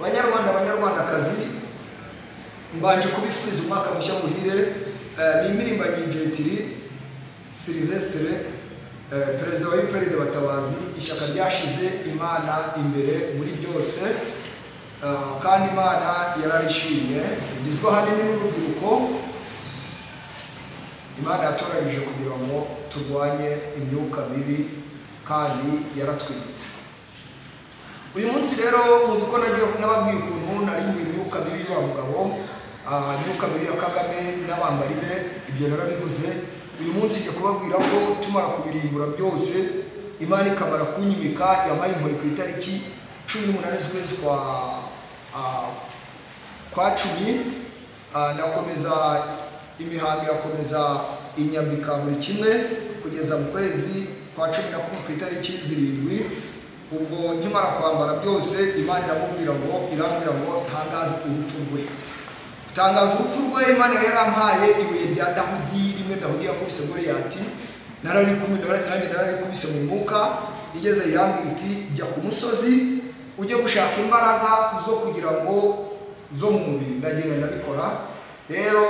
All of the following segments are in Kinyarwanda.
Banyarwandakazi, mbanje kubifuriza umwaka mushya muhire. Ni impirimbanyi Ngetiri Sylvestre, perezida wa UPR Batabazi, ishyaka ryashize Imana imbere muri byose, kandi Imana yararishimye. Igizwe ahanini n'urubyiruko Imana yatoranyije kugira ngo turwanye imyuka mibi, kandi yaratwibitse. Uyu munsi rero muzi ko nagiye nababwiye ukuntu nari mu myuka mibi y'uwo mugabo, imyuka mibi ya Kagame n'abambari be, ibyo narabivuze. Uyu munsi ngiye kubabwira ko tumara kubirimbura byose, Imana ikamara kunyimika, yampaye inkoni ku itariki 18 z'ukwezi kwa 10. Nakomeza imihango irakomeza inyambika buri kimwe kugeza mu kwezi kwa 11 ku itariki 7. Ubwo nkimara kwambara byose, Imana irambwira ngo tangaza urupfu rwe. Tangaza urupfu rwe. Imana yarampaye ibuye rya Dawudi, rimwe Dawudi yakubise Goliyati. Nararikubise mu mwuka, igeze irambwira iti jya ku musozi ujye gushaka imbaraga zo kugira ngo zo mu mubiri. Ndagenda ndabikora. Rero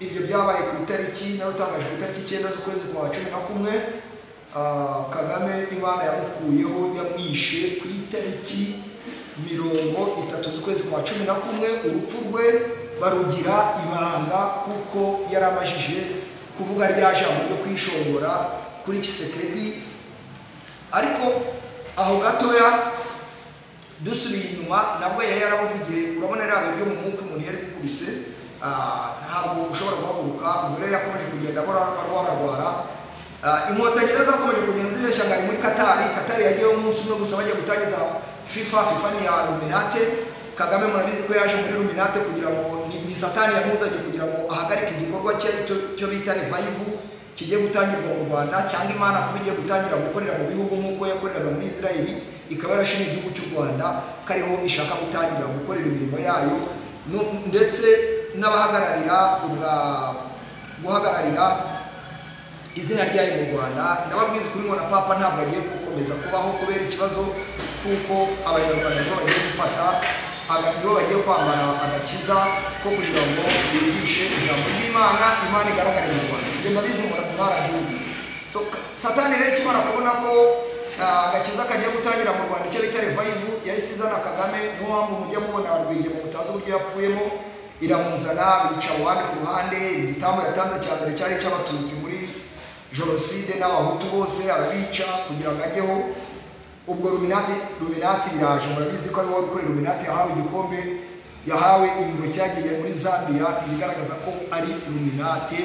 ibyo byabaye ku itariki, narutangaje ku itariki 9 z'ukwezi kwa 11. Kagame Imana yamukuyeho, yamwishe ku itariki 30 z'ukwezi kwa 11. Urupfu rwe barugira ibanga kuko yaramajije kuvuga rya jambo ryo kwishongora kuri Kisekedi. Ariko aho gatoya dusubiye inyuma, nabwo yarabuze igihe. Urabona rero abyo mu mwuka umuntu yari gukubise, ntabwo ushobora guhaguruka. Ubwo rero yakomeje kugenda arwara. Inkotanyi zakomeje kugenda zibeshya ngari muri Katari yagiyeho umunsi umwe gusa bagiye gutangiza FIFA ni ya Illuminati. Kagame murabizi ko yaje muri Illuminati kugira ngo ni satani yamuzanye kugira ngo ahagarike igikorwa cyo bita revival kigiye gutangirwa mu Rwanda, cyangwa Imana kubigiye gutangira gukorera mu bihugu nk'uko yakoreraga muri Israeli, ikaba yarashimye igihugu cy'u Rwanda kariho ishaka gutangira gukorera imirimo yayo, ndetse n'abahagararira guhagararira izina ryayo mu Rwanda. Nababwiza kuri ngo na papa ntabwo agiye gukomeza kubaho kubera ikibazo kuko abanyarwanda nibo bagiye gufata, nibo bagiye kwambara agakiza ko kugira ngo bigishe ijambo ry'Imana, Imana igaragare mu Rwanda. Ibyo ndabizi mwarabyumva. So satani rero kimara kubona ko agakiza kagiye gutangira mu Rwanda, icyo bita revival, yahise izana Kagame. Niyo mpamvu mujya mubona Rwigema mutazi uburyo yapfuyemo, iramuzana bica abandi ku ruhande. Igitambo yatanze cya mbere cyari cy'abatutsi muri Jenoside, n'abahutu bose arabica kugira ngo ajyeho. Ubwo Illuminati biraje. Murabizi ko ari wowe ukora Illuminati yahawe igikombe, yahawe ingiro cyagiye muri Zambia, bigaragaza ko ari Illuminati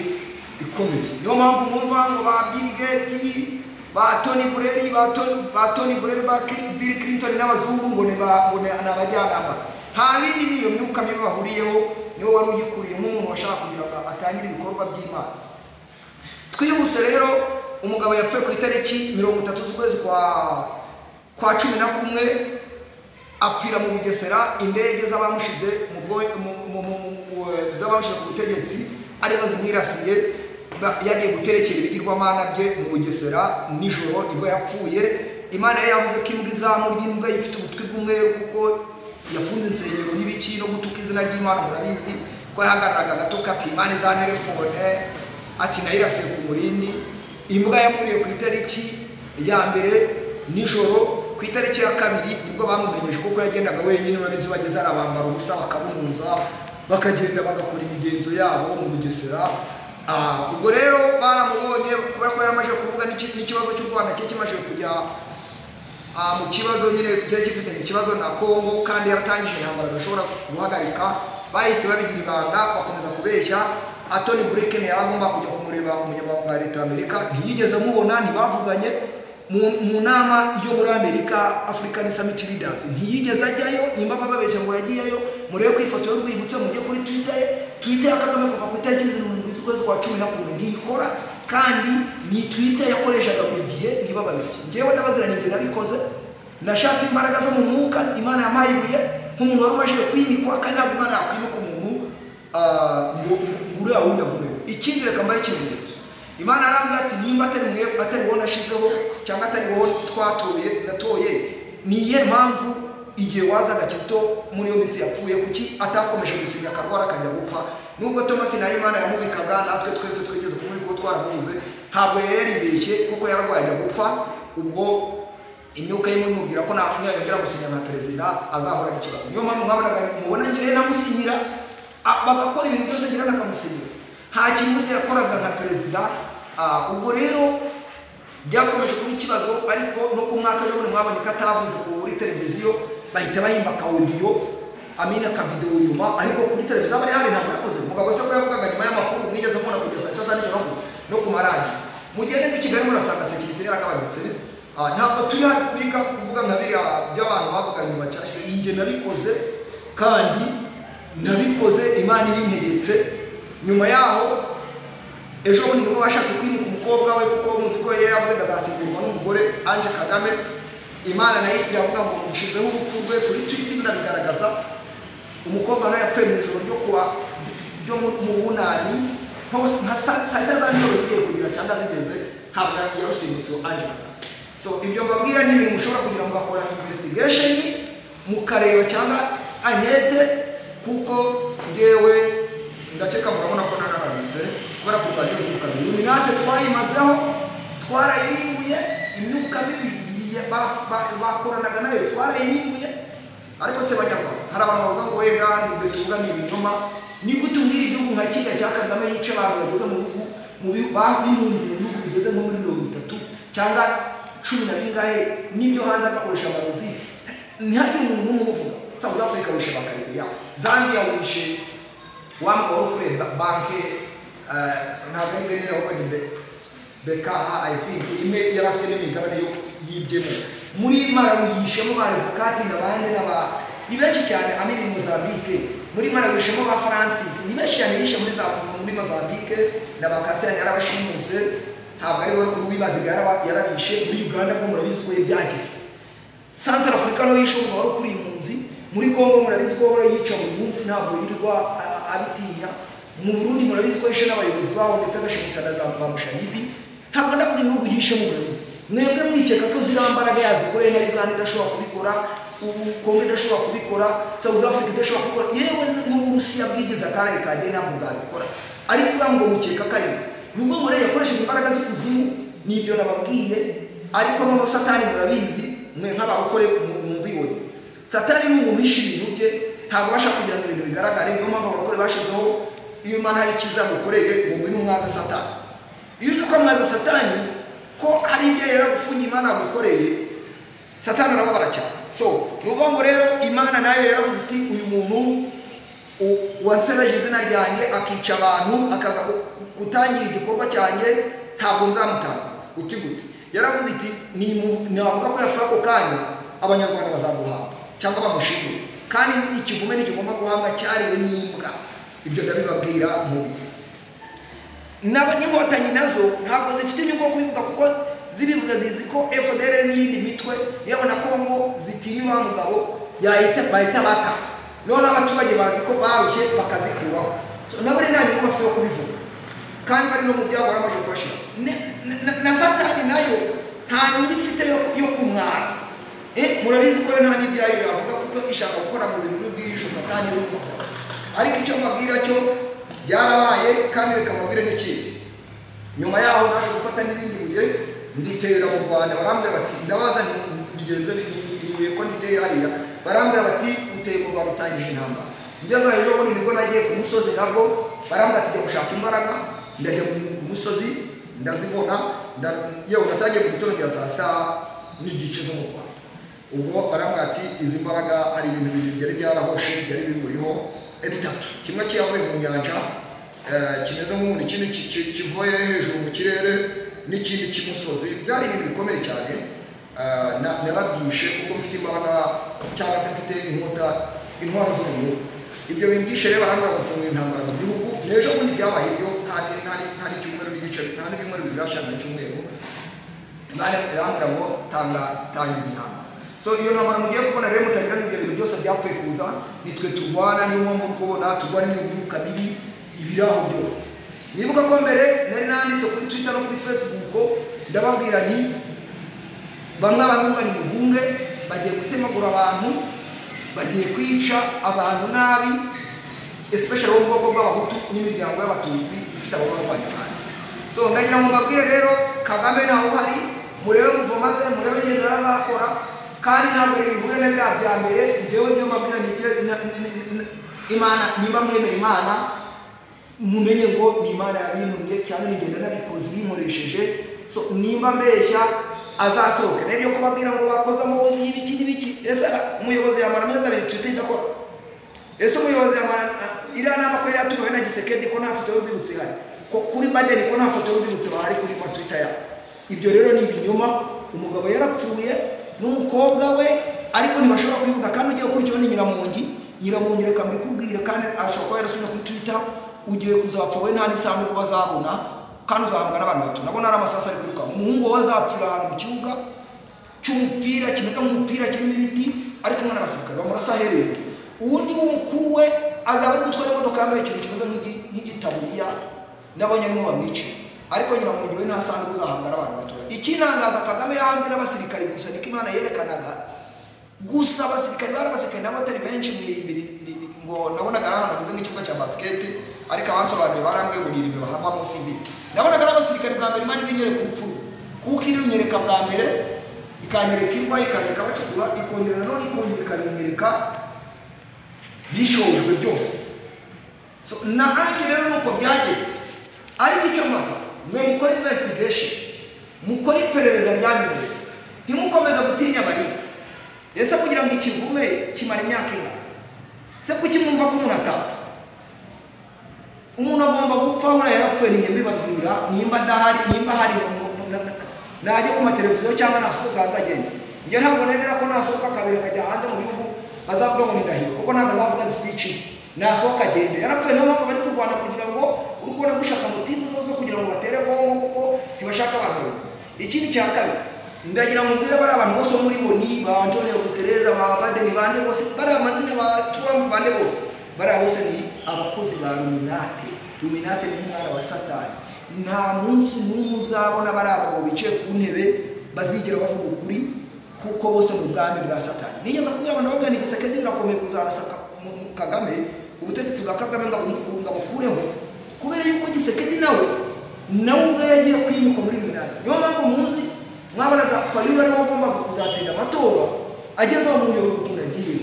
ikomeye. Niyo mpamvu mwumva ngo ba Bill Gates, ba Tony Blair, ba Bill Clinton n'abazungu ngo n'abajyanama. Nta bindi niyo myuka mibi bahuriyeho. Niyo wari uyikuriye nk'umuntu washaka kugira ngo atangire ibikorwa by'Imana. Twihuse rero, umugabo yapfuye ku itariki 30 z'ukwezi kwa 11, apfira mu Bugesera. Indege z'abamushize ku butegetsi arizo zimwirasiye, yagiye guterekera ibigirwamana bye mu Bugesera nijoro, nibwo yapfuye. Imana yavuze ko imbwa izamu ry'imbwa ifite ubutwi bw'umweru kuko yafunze insengero n'ibiki no gutuka izina ry'Imana. Murabizi ko yahagararaga gato kati Imana za telefone, ati nayirase ku murindi. Imbwa yamuriye ku itariki ya mbere nijoro. Ku itariki ya 2 nibwo bamumenyeje kuko yagendaga wenyine. Urabizi bageze arabambara ubusa bakabumuza, bakagenda bagakora imigenzo yabo mu Bugesera. Ubwo rero baramubonye kubera ko yaramaje kuvuga n'ikibazo cy'u Rwanda cye kimaje kujya mu kibazo nyine cyo gifite ikibazo na Kongo, kandi yaratangije intambara adashobora guhagarika. Bahise babigira ibanga, bakomeza kubeshya. Tony Blinken yaragomba kujya kumureba umunyamabanga wa Leta y'Amerika, ntiyigeze amubona. Ntibavuganye mu nama yo muri Amerika, African Summit Leaders, ntiyigeze ajyayo. Nimba babeshya ngo yagiyeyo, murebe ku ifoto y'urwibutso, mujye kuri Twitter ya Kagame kuva ku itariki 7 z'ukwezi kwa 11 ntiyikora, kandi ni Twitter yakoreshaga buri gihe. Niba babeshya, ngewe ndababwira ninjye nabikoze. Nashatse imbaraga zo mu mwuka, Imana yamayibuye nk'umuntu wari umajije kwimikwa, kandi ntabwo Imana yakwimika umuntu ngure awundi akomeye. Ikindi reka mbaye ikimenyetso, Imana arambwira ati nimba atari wowe nashizeho cyangwa atari wowe natoye, niye mpamvu igihe wazaga Kizito muri yo mitsi yapfuye kuki atakomeje gusinya akarwara akajya gupfa nubwo Thomas Nahimana yamubikaga natwe twese twigeze kumuri ko twaramuze ntabwo yaribeshye kuko yararwaye ajya gupfa ubwo imyuka y'imubwira ko nafunya yongera gusinya na perezida azahora n'ikibazo niyo mpamvu mwabonaga mubona ngire namusinyira bagakora ibintu byose ngira nakamusinyira nta kintu yakoraga nka perezida ubwo rero byakomeje kuba ikibazo ariko no ku mwaka w'ejo mwabonye ko atavuze kuri televiziyo bahita bahimba ka audio amina ka video nyuma ariko kuri televiziyo bari hari ntabwo yakoze mugabo se ko yavugaga nyuma y'amakuru mwigeze kubona kugeza saa 9 no ku maradi mugende ni Kigali murasanga security yaragabanyutse ntabwo turi hari kubika kuvuga nka biriya by'abantu bavuga nyuma cyashye inge nabikoze kandi nabikoze Imana ibintegetse nyuma yaho ejo bundi ngo bashatse kwimuka umukobwa we kuko muzi ko yari yavuze gazasimburwa n'umugore Ange Kagame Imana nayo iravuga ngo mushizeho urupfu rwe kuri Twitter ndabigaragaza umukobwa nawe yapfuye mu ijoro ryo mu bunani hose nka saa za nijoro zigiye kugira cyangwa zigeze ntabwo yarusimbutse Ange Kagame so ibyo mbabwira ni ibintu mushobora kugira ngo bakora investigation mukareba cyangwa anyete kuko ngewe ndakeka murabona ko nanarabitse kubera ko bagiye kuvuga Illuminati twayimazeho twarayiringuye imyuka mibi bakoranaga nayo twarayiringuye ariko se banyarwanda hari abantu bavuga ngo wenda nibyo ni ibinyoma ni gutumbira igihugu nka kijya cya Kagame yica abantu bageze mu bimpunzi mu bihugu bigeze nko muri 30 cyangwa 10 na bingahe n'ibyo hanze agakoresha amarozi ntihagire umuntu umuvuga South Africa wishe bakariya Zambia wishe wamugoro kuri banke ntabwo ngenera aho ni BKA I think ime yarafite n'imigabane yo yibyemo muri Malawi yishemo bari bukati nabande ni benshi cyane amini Mozambique muri Malawi yishemo ba Francis ni benshi cyane yishe muri Mozambique n'abakasera yarabashimuse ntabwo ari wowe wibaziga yarabishe muri Uganda bwo murabizi ko byagenze Central Africa no yishe umugabo kuri impunzi muri Congo murabizi ko yica buri munsi ntabwo yirirwa abitinya mu Burundi murabizi ko yishe n'abayobozi baho ndetse agashimutana za bamushahidi ntabwo ndavuga ibihugu yishe mu murabizi mwebwe mwikeka ko zirambaraga yazikoreye na Uganda idashobora kubikora Congo idashobora kubikora South Africa idashobora kubikora yewe n'Uburusiya bwigeze akaraye kagenda ntabwo bwabikora ariko uramgo mukeka kare nubwo ngo rero yakoresheje imbaraga z'ikuzimu nibyo nababwiye ariko noneho Satani murabizi mwe nk'abarokore mumviwe Satani ni umuntu wishe ibintu bye ntabwo bashaka kugira ngo ibintu bigaragare niyo mpamvu abarokore bashizeho iyo Imana hari ikiza gukoreye ngo ngwino umwaza Satani iyo uko mwaza Satani ko ari ibyo yaragufunye Imana gukoreye Satani arababara cyane so nuvuga ngo rero Imana nayo yaravuze iti uyu muntu wansebeje izina ryanjye akica abantu akaza gutangira igikorwa cyanjye ntabwo nzamutangaza gute yaravuze iti navuga ko yapfa ko kanya abanyarwanda bazaguhamba cyangwa bamushimire kandi ikivume n'ikigomba guhanga cyariwe n'imbwa ibyo ndabibabwira mubizi n'inkotanyi nazo ntabwo zifite inyungu kubivuga kuko zibivuze zizi ko FDL n'iyindi mitwe yabona Kongo zitinyura mugabo bahita bata none abaturage bazi ko baruke bakazikuraho so nabo rero nta nyungu bafite yo kubivuga kandi bari no mu byabo baramaje kubashira na Satani nayo nta nyungu ifite yo kumwara murabizi ko nta n'ibyayo yavuga kuko ishaka gukora mu bintu by'ijoro Satani y'uko ariko icyo mabwira cyo byarabaye kandi reka mabwire n'ikindi nyuma yaho naje gufata n'irindi buye nditera mu Rwanda barambira bati ndabaza bigenze nibiye ko nditeye hariya barambira bati uteye mu Rwanda utangije intambara ngeze aho rero nibwo nagiye ku musozi nabwo barambira ati gushaka imbaraga ndajya ku musozi ndazibona yewe natangiye mu gitondo cya saa 7 n'igice zo mu Rwanda ubwo barambira ati izi mbaraga ari ibintu bibiri byari byarahoshe byari bimuriho bitatu kimwe cyavuye mu nyanja kimeze nk'umuntu ikindi kivuye hejuru mu kirere n'ikindi cy'umusozi byari ibintu bikomeye cyane narabyishe kuko mfite imbaraga cyangwa se mfite intwaro z'umuntu ibyo bintu byishe rero barambara gufunga intambara mu gihugu n'ejo bundi byabaye ibyo nta n'icyumweru n'igice nta n'ibimweru bibiri byashaka n'icyumweru barambara ngo tangiza intambara so iyo ntambara mugiye kubona rero mutagira n'ibyo bintu byose byapfuye kuza nitwe turwana niyo mpamvu kubona turwana n'imyuka mibi ibiraho byose nibuka ko mbere nari nanditse kuri Twitter no kuri Facebook ndababwira ni bamwe abahunga ni muhunge bagiye gutemagura abantu bagiye kwica abantu nabi, especially wo mu bwoko bw'abahutu n'imiryango y'abatutsi ifite abavanye hanze. So ndagira ngo mbabwire rero Kagame naho hari, murebe muvoma ze, murebe ngendo arazakora, kandi ntabwo bivuga na bya bya mbere. Njyewe byo mbabwira ni byo Imana, nimba mwemera Imana mumenye ngo ni Imana yabintumye cyangwa nigenda nabikoze binkoresheje. So nimba mbeshya azasohoke rero kubabwira ngo bakozamo n'ibiki n'ibiki. Ese umuyobozi yamara amezi abiri Twitter idakora? Ese umuyobozi yamara iriya nama ko yatumiwe na Gisekedi ko nta foto y'urwibutso ihari, ko kuri Biden ko nta foto y'urwibutso bahari kuri Twitter yabo? Ibyo rero ni ibinyoma. Umugabo yarapfuye n'umukobwa we, ariko ntibashobora kubivuga. Kandi ugiye gukurikiraho ni Nyiramongi, reka mbikubwire, kandi ashobora kuba yarasubira kuri Twitter, ugiye kuzapfa we nta n'isambu kuba azabona, kandi uzahambwa n'abantu bato. Nabona ari amasasa ari kwiruka. Umuhungu we azapfira ahantu mu kibuga cy'umupira kimeze nk'umupira kirimo ibiti, ariko umwana abasirikare bamurasa ahereye. Uwundi w'umukuru we azaba ari gutwara imodoka yambaye ikintu kimeze nk'igitaburiya, nabonye arimo bamwice, ariko Nyiramongi we nta sambu uzahambwa n'abantu bato. Ikinangaza Kagame yahambwe n'abasirikare gusa, niko Imana yerekanaga. Gusa abasirikare barabasirikare nabo atari benshi mwirimbiri ngo nabonaga ari ahantu hameze nk'ikibuga cya basket, ariko abansobanuye barambwe ngo nirimbe bahamba munsi y'ibiti. Nabonaga ari abasirikare bwa mbere Imana ibinyereka urupfu, kuko iri runyereka bwa mbere ikanyereka imva, ikanyereka bacukura, ikongera nanone ikongera ikanyereka bishojwe byose. So nanjye rero nuko byagenze. Ariko icyo mbaza, mwe mukora investigation, mukora iperereza ryanyu, ntimukomeza gutinya abaringa. Ese kugira ngo ikivume kimara imyaka ingana? Se kuki mwumva ko umuntu atapfa? Umuntu agomba gupfa, ahora yarapfuye. Ni njye mbibabwira, nimba adahari, nimba hari najya ku mateleviziyo cyangwa nasohoka hanze agenda. Njye ntabwo nemera ko nasohoka kabiri akajya hanze mu bihugu bazavuga ngo ni ndahiro, kuko ntabwo azavuga speech, nasohoka agenda. Yarapfuye, niyo mpamvu bari kurwana kugira ngo uri kubona gushaka motivu zose kugira ngo batere Kongo, kuko ntibashaka abantu. Ikindi cya kabiri, ndagira ngo mbwire bari abantu bose muri bo, ni ba Antonio Guterres, ba Biden, bande bose, bari amazina ba Trump, bande bose, bari bose ni abakozi ba Illuminati. Illuminati ni umwana wa Satani. Nta munsi n'umwe uzabona bari abagabo bicaye ku ntebe bazigera bavuga ukuri, kuko bose mu bwami bwa Satani. Nigeze kubwira abantu bavuga ni Gisekedi birakomeye kuzarasaka Kagame, ubutegetsi bwa Kagame ngo bukureho, kubera yuko Gisekedi nawe ubwo yagiye kwimuka muri Illuminati. Niyo mpamvu muzi mwabonaga Fayulu ariwe wagombaga kuzatsinda amatora, ageze aho umuyobozi ukuntu agiye.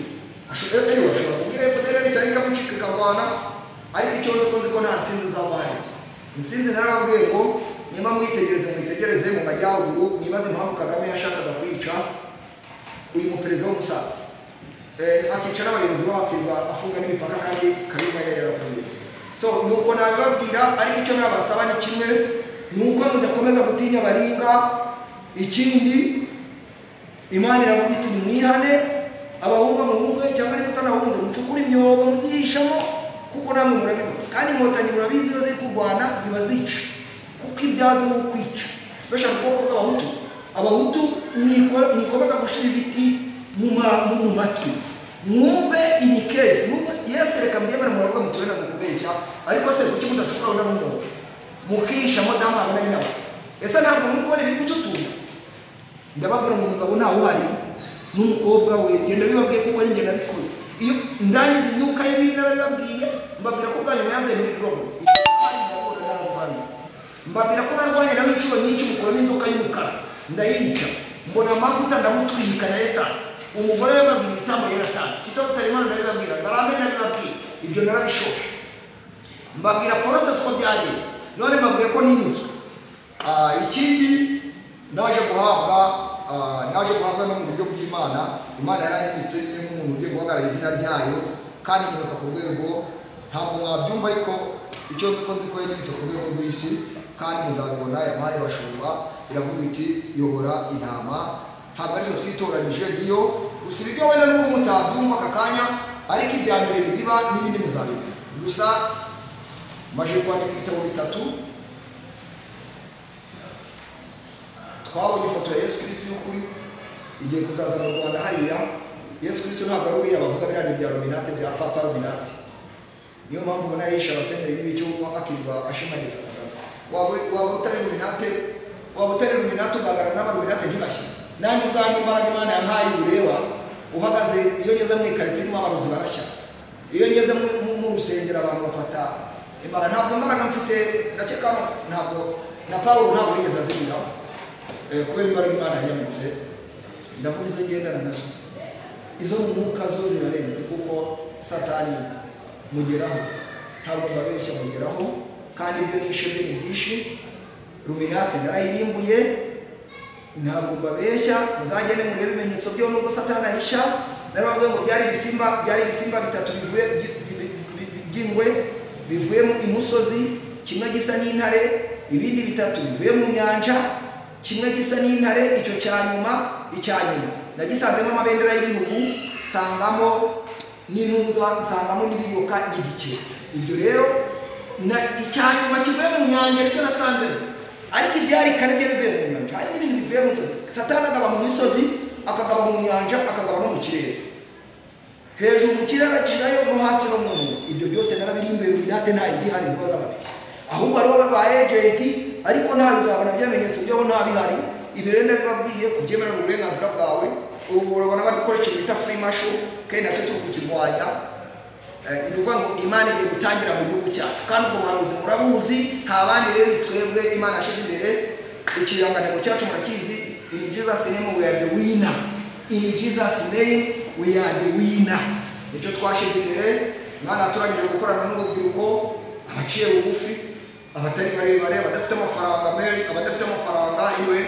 Ashobora kubwira FDL cyangwa ikamucika ikarwana, ariko icyo nzi ko nta nsinzi izaba hari. Insinzi narababwiye ngo nyuma mwitegereze mu majyaruguru, mwibaze impamvu Kagame yashakaga kwica uyu muperezida w'umusaza, akica n'abayobozi bakirwa afunga n'imipaka, kandi Kayumba yari yaravuye. So nuko nabibabwira, ariko icyo nabasaba ni kimwe, nuko mudakomeza gutinya abaringa. Ikindi Imana iravuga iti mwihane, abahunga muhunge, cyangwa niba utanahunze mucukure imyobo muzihishamo, kuko namwe murabibona. Kandi inkotanyi murabizi iyo ziri kurwana ziba zica, kuko ibyazo ni ukwica, especially ubwoko bw'abahutu. Abahutu mwikomeza gushira ibiti mu matwi, mwumve iyi case. Yes, reka mbyemere muravuga mutubena mu kubeshya, ariko se kuki mudacukura na mumwobo mukishamo damana n'inama? Ese ntabwo muri kubona ibiri gututumba? Ndababwira ngo umugabo ntawe uhari n'umukobwa we, ngenda bibabwiye kuko ari ngenda bikoze. Iyo ndangiza imyuka y'ibindi nabibabwiye, mbabwira ko bwanyu yaze muri problem. Mbabwira ko narwanye nawe inshuro nyinshi mukuramo inzoka y'umukara ndayica, mbona amavuta ndamutwika na essence. Umugore yababwira ibitambo yaratanze, tutabutaremana ndabibabwira, ndarambe ndabibabwira, ibyo narabishoje. Mbabwira process ko byagenze, none mbabwiye ko ninutswe. Ikindi naje guhabwa no mu buryo bw'Imana. Imana yaranyibitse nk'umuntu ugiye guhagarara izina ryayo, kandi nyibuka ku rwego ntabwo mwabyumva, ariko icyo nzi ko yanyibitse ku rwego rw'isi, kandi muzabibona. Yabaye bashumba, iravuga iti yobora intama. Ntabwo aricyo twitoranyije, niyo gusa ibyo wenda n'ubwo mutabyumva aka kanya, ariko ibya mbere biba n'ibindi muzabibona. Gusa maje kwandika ibitabo 3. Twabonye ifoto ya Yesu Kristo y'ukuri igiye kuzaza mu Rwanda hariya. Yesu Kristo ntabwo ari uriya bavuga biriya bya Illuminati, bya Papa Illuminati. Niyo mpamvu ubona yisha abasengeri n'ibicyo akirwa ashimaniza Kagame. Waba utari Illuminati ugahagarara n'aba Illuminati ntibashye. Nanjye ubwanjye imbaraga Imana yampaye ureba, uhagaze iyo ngeze mu ikaritsiye irimo abarozi barashya, iyo ngeze mu rusengero abantu bafata imbaraga. Ntabwo imbaraga mfite ndakeka ntabwo na Pawulo ntabwo yigeze azigira kubera imbaraga Imana yanyamitse. Ndavuga izo ngendana nazo, izo mu mwuka zo zirarenze kuko Satani mugeraho, ntabwo babeshya mugeraho, kandi ibyo nishe byo ni byinshi. Ruminati narayirimbuye, ntabwo babeshya, muzagende murebe ibimenyetso byo nubwo Satani ahisha. Narababwiye ngo byari ibisimba bitatu bivuye by'ingwe bivuye mu imusozi, kimwe gisa n'intare, ibindi bitatu bivuye mu nyanja, kimwe gisa n'intare. Icyo cyanyuma nagisanzemo amabendera y'ibihugu, nsangamo n'intuza, nsangamo n'ibiyoka n'igikeri. Ibyo rero icyanyuma kivuye mu nyanja nicyo nasanzemo, ariko ibyari kane byo bivuye mu nyanja. Hari n'ibindi bivuye mu nzozi. Satani agaba mu misozi, akagaba mu nyanja, akagaba no mu kirere. Hejuru mu kirere akirayo no hasi no mu nzu. Ibyo byose narabirimbuye. Ruminati nta igihari ngo zababiri, ahubwo ariho babaye agenti, ariko ntayo uzabona byamenyetso byaho nta bihari. Ibi rero ndabibabwiye kubyemerera uburenganzira bwawe. Ubu urabona bari gukora ikintu bita free marshal, kandi nacyo turi kukirwanya. Ni ukuvuga ngo Imana igiye gutangira mu gihugu cyacu, kandi ubwo buhanuzi murabuzi. Nta bandi rero ni twebwe Imana yashyize imbere. Ikirangantego cyacu murakizi, in Jesus name we are the winner. In Jesus name we are the winner. Nicyo twashyize imbere. Imana yaturangije gukorana n'urubyiruko, abaciye bugufi, abatari barebare, abadafite amafaranga iwe,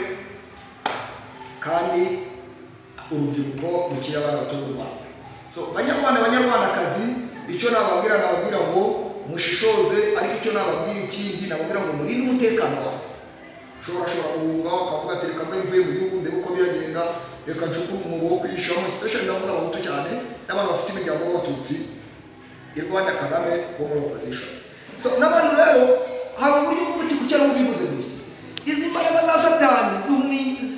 kandi urubyiruko rukiri abana bato b'u Rwanda. So banyarwandakazi, icyo nababwira ngo mushishoze, ariko icyo nababwira ikindi nababwira ngo murinde umutekano wawe. Ushobora guhunga ukavuga ati reka mvuye mu gihugu ndebe uko biragenda, reka ncukure umwobo wo kwishamo, especially ndavuga abahutu cyane n'abantu bafite imiryango y'abatutsi i Rwanda, Kagame wo muri opposition. So n'abantu rero hari uburyo bw'ubuti kukera bubivuze gusa. Izi mbaraga za Satani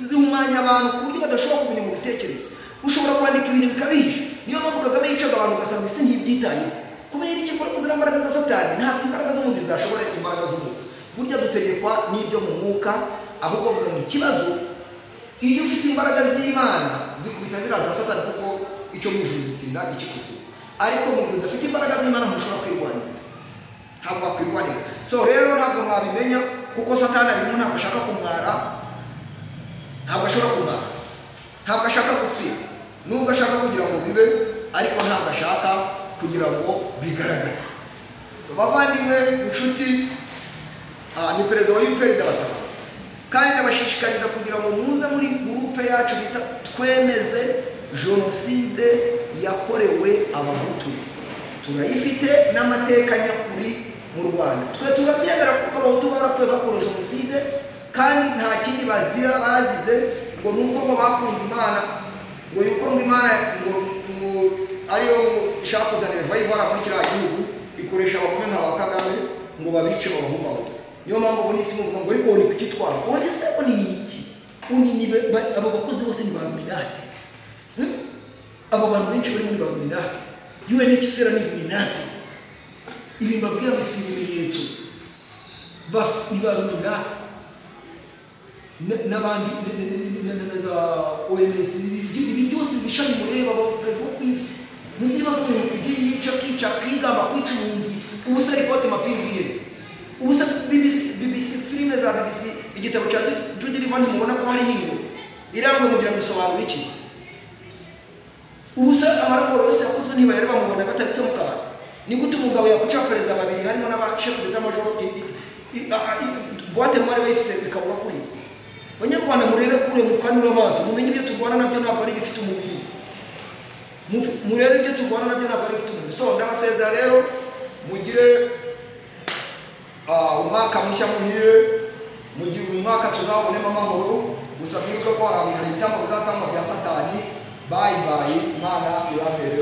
zihumanya abantu ku buryo badashobora kumenya mu bitekerezo. Ushobora kwandika ibintu bikabije. Niyo mpamvu Kagame yicaga abantu ugasanga isi ntibyitaye, kubera iki kora kuzira imbaraga za Satani. Ntabwo imbaraga z'umubiri zashobora imbaraga z'umwuka. Burya dutegekwa n'ibyo mu mwuka, ahubwo vuga ngo ikibazo iyo ufite imbaraga z'Imana zikubita zira za Satani, kuko icyo mu ijuru gitsinda ikikuzi. Ariko mu gihe udafite imbaraga z'Imana ntushobora kwirwanira, ntabwo wakwirwanira. So rero ntabwo mwabimenya, kuko Satani arimo, ntabwo ashaka kumwara, ntabwo ashobora kumwara, ntabwo ashaka gutsinda. Nubwo ashaka kugira ngo bibe, ariko ntabwo ashaka kugira ngo bigaragare. So bavandimwe, inshuti, ni perezida wa UPR Ndabatabaza, kandi ndabashishikariza kugira ngo muze muri gurupe yacu bita Twemeze Jenoside yakorewe Abahutu. Turayifite n'amateka nyakuri mu Rwanda. Twe turabyemera kuko Abahutu barapfuye bakora jenoside, kandi nta kindi bazira bazize ngo nuko ngo bakunze Imana, ngo yuko ngo Imana ngo ariyo ishaka kuzanira revival muri kiriya gihugu, ikoresha abagome nka ba Kagame ngo babice babahumbaho. Niyo mpamvu ubona isi muvuga ngo ariko ni kukitwara. Ubundi se ko ni iki? Abo bakozi bose ni ba Ruminati. Abo bantu benshi bari muri ba Ruminati. UNHCR ni Ruminati. Ibi mbabwira bafite ibimenyetso. Ni ba Ruminati. N'abandi za OMS, ibi byose bishami mureba aba perezida wo kwisi. Muzibaza ngo kugira yica kwigamba kwica umunzi. Ubu se ripoti mapingi bihe. Ubu se BBC filime za BBC, igitabo cya Judy Livani mubona ko hari hingo irangwe mugira ngo isobanura iki? Ubu se amaraporo yose yakozwe ntibayari bamubona batabitse mu kabati. Ni gute umugabo yakuca perezida babiri harimo n'aba chef d'état major boîte mwari bayifite bikabura kuri. Banyarwanda murebe kure mukanura amaso, mumenye ibyo turwana nabyo ntabwo ari bifite umubiri. Murebe ibyo turwana nabyo ntabwo ari bifite umubiri. So ndabasezera rero mugire umwaka mushya muhire, mu gihe uyu mwaka tuzabonemo amahoro. Gusa mwibuke ko hari ibitambo bizatangwa bya Satani. Bye bye, Imana ibabere.